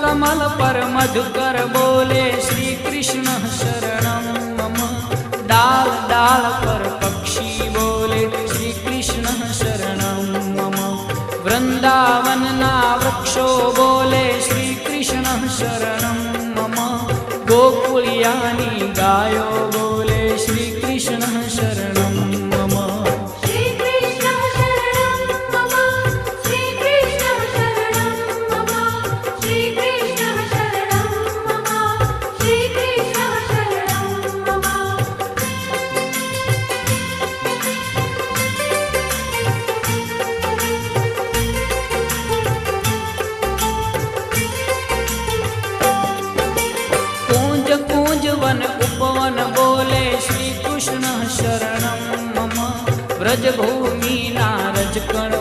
कमल पर मधुकर बोले श्री कृष्ण शरणं मम। डाल डाल पर पक्षी बोले श्री कृष्ण शरणं मम। वृंदावन ना वृक्षो बोले श्री कृष्ण शरणं मम। गोकुलियानी गायो बोले श्री कृष्ण शरणं मम। श्री कृष्ण शरणं मम। श्री कृष्ण शरणं मम। श्री कृष्ण शरणं मम। श्री कृष्ण शरणं मम। कूंज कूंज वन उपवन बोले श्री कृष्ण शरणं मम। ब्रज भूमि नारज कण